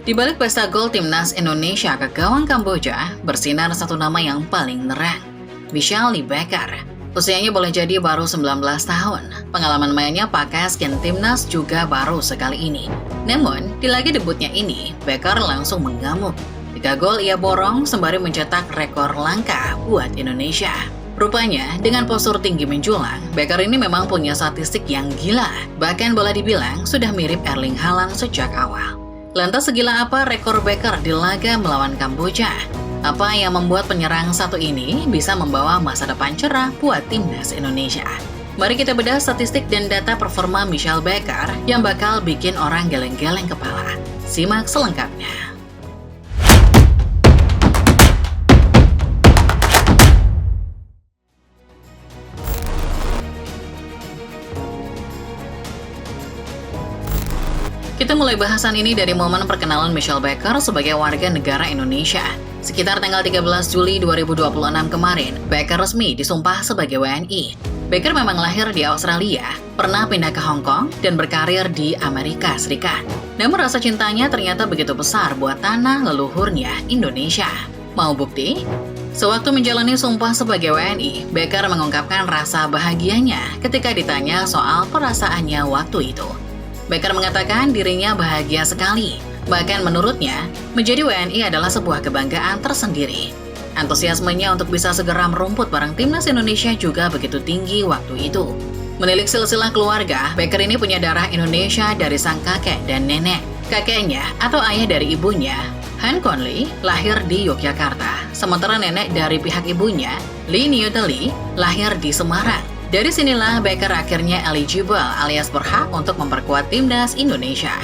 Di balik pesta gol timnas Indonesia ke gawang Kamboja, bersinar satu nama yang paling nerang, Michel Becker. Usianya boleh jadi baru 19 tahun. Pengalaman mainnya pakai skin timnas juga baru sekali ini. Namun, di laga debutnya ini, Becker langsung mengamuk. 3 gol ia borong sembari mencetak rekor langka buat Indonesia. Rupanya, dengan postur tinggi menjulang, Becker ini memang punya statistik yang gila. Bahkan boleh dibilang sudah mirip Erling Haaland sejak awal. Lantas segila apa rekor Becker di laga melawan Kamboja? Apa yang membuat penyerang satu ini bisa membawa masa depan cerah buat timnas Indonesia? Mari kita bedah statistik dan data performa Michel Becker yang bakal bikin orang geleng-geleng kepala. Simak selengkapnya. Kita mulai bahasan ini dari momen perkenalan Michel Becker sebagai warga negara Indonesia. Sekitar tanggal 13 Juli 2026 kemarin, Becker resmi disumpah sebagai WNI. Becker memang lahir di Australia, pernah pindah ke Hong Kong, dan berkarir di Amerika Serikat. Namun rasa cintanya ternyata begitu besar buat tanah leluhurnya, Indonesia. Mau bukti? Sewaktu menjalani sumpah sebagai WNI, Becker mengungkapkan rasa bahagianya ketika ditanya soal perasaannya waktu itu. Becker mengatakan dirinya bahagia sekali. Bahkan menurutnya, menjadi WNI adalah sebuah kebanggaan tersendiri. Antusiasmenya untuk bisa segera merumput bareng timnas Indonesia juga begitu tinggi waktu itu. Menilik silsilah keluarga, Becker ini punya darah Indonesia dari sang kakek dan nenek. Kakeknya atau ayah dari ibunya, Han Conley, lahir di Yogyakarta. Sementara nenek dari pihak ibunya, Lee Newteli, lahir di Semarang. Dari sinilah Becker akhirnya eligible alias berhak untuk memperkuat timnas Indonesia.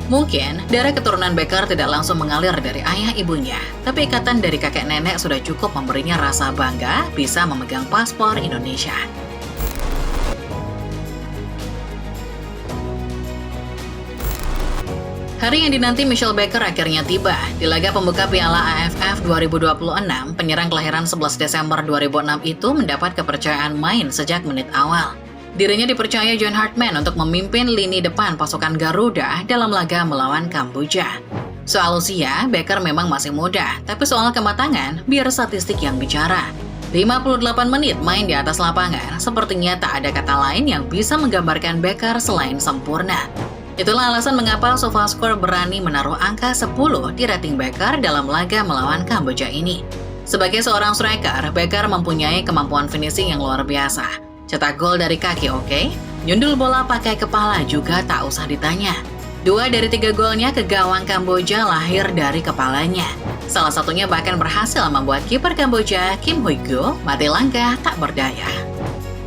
Mungkin darah keturunan Becker tidak langsung mengalir dari ayah ibunya, tapi ikatan dari kakek nenek sudah cukup memberinya rasa bangga bisa memegang paspor Indonesia. Hari yang dinanti Michel Becker akhirnya tiba. Di laga pembuka Piala AFF 2026, penyerang kelahiran 11 Desember 2006 itu mendapat kepercayaan main sejak menit awal. Dirinya dipercaya John Hartman untuk memimpin lini depan pasukan Garuda dalam laga melawan Kamboja. Soal usia, Becker memang masih muda, tapi soal kematangan, biar statistik yang bicara. 58 menit main di atas lapangan, sepertinya tak ada kata lain yang bisa menggambarkan Becker selain sempurna. Itulah alasan mengapa SofaScore berani menaruh angka 10 di rating Becker dalam laga melawan Kamboja ini. Sebagai seorang striker, Becker mempunyai kemampuan finishing yang luar biasa. Cetak gol dari kaki oke, nyundul bola pakai kepala juga tak usah ditanya. 2 dari 3 golnya ke gawang Kamboja lahir dari kepalanya. Salah satunya bahkan berhasil membuat kiper Kamboja, Kim Hui-go, mati langkah tak berdaya.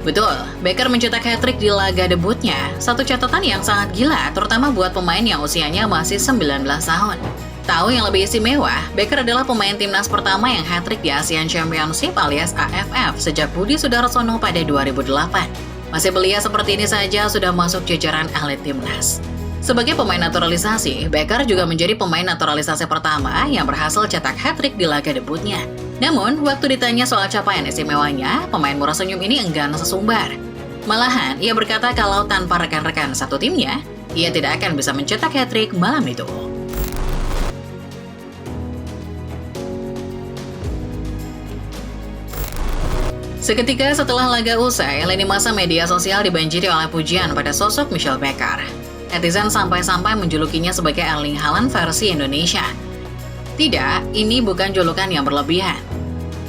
Betul, Becker mencetak hat-trick di laga debutnya, satu catatan yang sangat gila, terutama buat pemain yang usianya masih 19 tahun. Tahu yang lebih istimewa, Becker adalah pemain timnas pertama yang hat-trick di Asian Championship alias AFF sejak Budi Sudarsono pada 2008. Masih belia seperti ini saja sudah masuk jajaran elit timnas. Sebagai pemain naturalisasi, Becker juga menjadi pemain naturalisasi pertama yang berhasil cetak hat-trick di laga debutnya. Namun, waktu ditanya soal capaian istimewanya, pemain murah senyum ini enggan sesumbar. Malahan, ia berkata kalau tanpa rekan-rekan satu timnya, ia tidak akan bisa mencetak hat-trick malam itu. Seketika setelah laga usai, lini masa media sosial dibanjiri oleh pujian pada sosok Michel Becker. Netizen sampai-sampai menjulukinya sebagai Erling Haaland versi Indonesia. Tidak, ini bukan julukan yang berlebihan.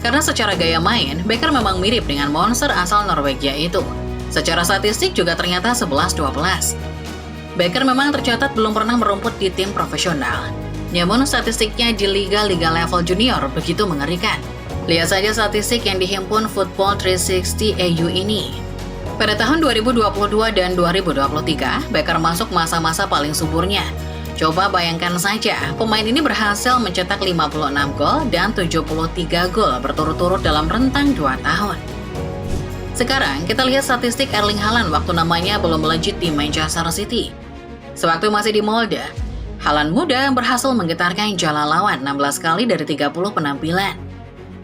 Karena secara gaya main, Becker memang mirip dengan monster asal Norwegia itu. Secara statistik juga ternyata 11-12. Becker memang tercatat belum pernah merumput di tim profesional. Namun statistiknya di liga-liga level junior begitu mengerikan. Lihat saja statistik yang dihimpun Football 360 EU ini. Pada tahun 2022 dan 2023, Becker masuk masa-masa paling suburnya. Coba bayangkan saja, pemain ini berhasil mencetak 56 gol dan 73 gol berturut-turut dalam rentang 2 tahun. Sekarang, kita lihat statistik Erling Haaland waktu namanya belum melejit di Manchester City. Sewaktu masih di Molde, Haaland muda berhasil menggetarkan jala lawan 16 kali dari 30 penampilan.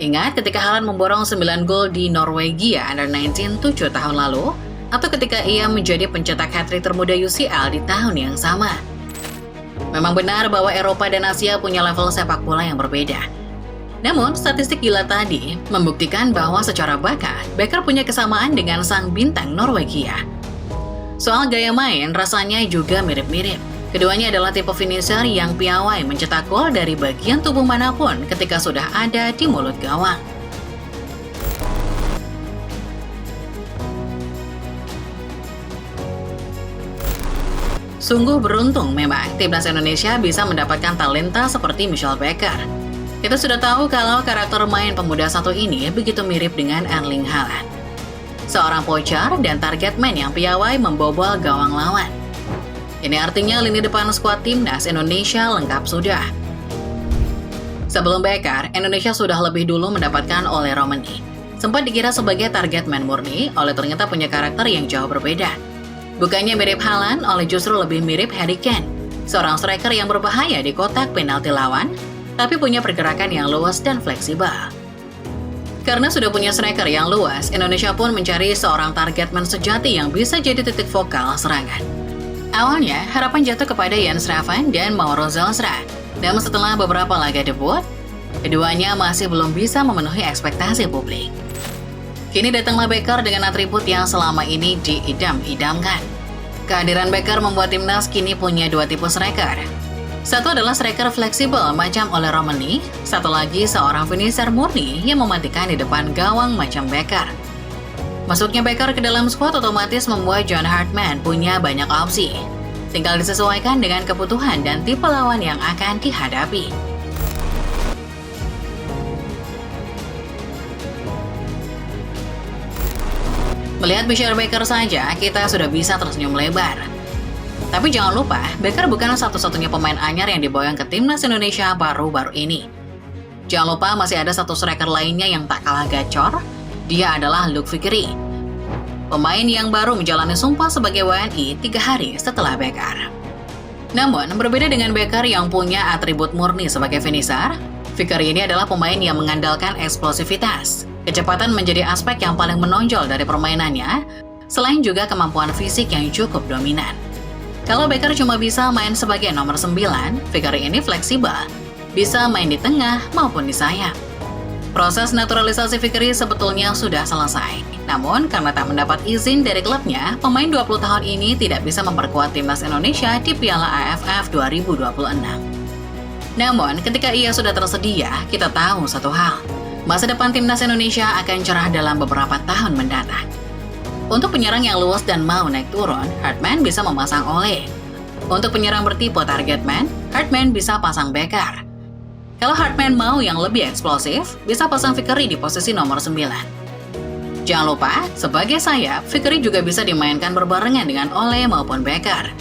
Ingat ketika Haaland memborong 9 gol di Norwegia Under-19 7 tahun lalu, atau ketika ia menjadi pencetak hat-trick termuda UCL di tahun yang sama. Memang benar bahwa Eropa dan Asia punya level sepak bola yang berbeda. Namun, statistik gila tadi membuktikan bahwa secara bakat, Becker punya kesamaan dengan sang bintang Norwegia. Soal gaya main, rasanya juga mirip-mirip. Keduanya adalah tipe finisher yang piawai mencetak gol dari bagian tubuh manapun ketika sudah ada di mulut gawang. Sungguh beruntung memang timnas Indonesia bisa mendapatkan talenta seperti Michel Becker. Kita sudah tahu kalau karakter main pemuda satu ini begitu mirip dengan Erling Haaland. Seorang poacher dan target man yang piawai membobol gawang lawan. Ini artinya lini depan skuad timnas Indonesia lengkap sudah. Sebelum Becker, Indonesia sudah lebih dulu mendapatkan Ole Romani. Sempat dikira sebagai target man murni, Ole ternyata punya karakter yang jauh berbeda. Bukannya mirip Haaland, Ole justru lebih mirip Harry Kane, seorang striker yang berbahaya di kotak penalti lawan, tapi punya pergerakan yang luas dan fleksibel. Karena sudah punya striker yang luas, Indonesia pun mencari seorang target man sejati yang bisa jadi titik vokal serangan. Awalnya, harapan jatuh kepada Jens Ravan dan Mauro Zelstra. Namun setelah beberapa laga debut, keduanya masih belum bisa memenuhi ekspektasi publik. Kini datanglah Becker dengan atribut yang selama ini diidam-idamkan. Kehadiran Becker membuat timnas kini punya dua tipe striker. Satu adalah striker fleksibel macam Ole Romani, satu lagi seorang finisher murni yang mematikan di depan gawang macam Becker. Masuknya Becker ke dalam skuad otomatis membuat John Hartman punya banyak opsi. Tinggal disesuaikan dengan kebutuhan dan tipe lawan yang akan dihadapi. Melihat Michel Becker saja, kita sudah bisa tersenyum lebar. Tapi jangan lupa, Becker bukan satu-satunya pemain anyar yang diboyong ke timnas Indonesia baru-baru ini. Jangan lupa masih ada satu striker lainnya yang tak kalah gacor, dia adalah Luke Vickery. Pemain yang baru menjalani sumpah sebagai WNI 3 hari setelah Becker. Namun, berbeda dengan Becker yang punya atribut murni sebagai finisher, Vickery ini adalah pemain yang mengandalkan eksplosivitas. Kecepatan menjadi aspek yang paling menonjol dari permainannya, selain juga kemampuan fisik yang cukup dominan. Kalau Becker cuma bisa main sebagai nomor 9, Vickery ini fleksibel, bisa main di tengah maupun di sayap. Proses naturalisasi Vickery sebetulnya sudah selesai. Namun, karena tak mendapat izin dari klubnya, pemain 20 tahun ini tidak bisa memperkuat timnas Indonesia di Piala AFF 2026. Namun, ketika ia sudah tersedia, kita tahu satu hal. Masa depan timnas Indonesia akan cerah dalam beberapa tahun mendatang. Untuk penyerang yang luas dan mau naik turun, Hartman bisa memasang Ole. Untuk penyerang bertipe target man, Hartman bisa pasang Becker. Kalau Hartman mau yang lebih eksplosif, bisa pasang Vickery di posisi nomor 9. Jangan lupa, sebagai sayap, Vickery juga bisa dimainkan berbarengan dengan Ole maupun Becker.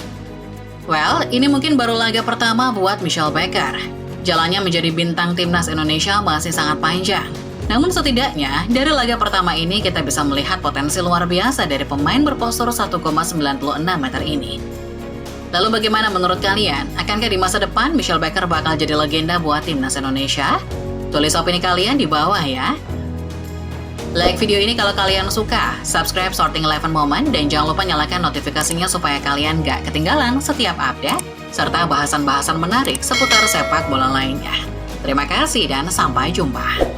Well, ini mungkin baru laga pertama buat Michel Becker. Jalannya menjadi bintang timnas Indonesia masih sangat panjang. Namun setidaknya, dari laga pertama ini kita bisa melihat potensi luar biasa dari pemain berpostur 1,96 meter ini. Lalu bagaimana menurut kalian? Akankah di masa depan Michel Becker bakal jadi legenda buat timnas Indonesia? Tulis opini kalian di bawah ya. Like video ini kalau kalian suka, subscribe Sorting 11 Moment, dan jangan lupa nyalakan notifikasinya supaya kalian gak ketinggalan setiap update, serta bahasan-bahasan menarik seputar sepak bola lainnya. Terima kasih dan sampai jumpa.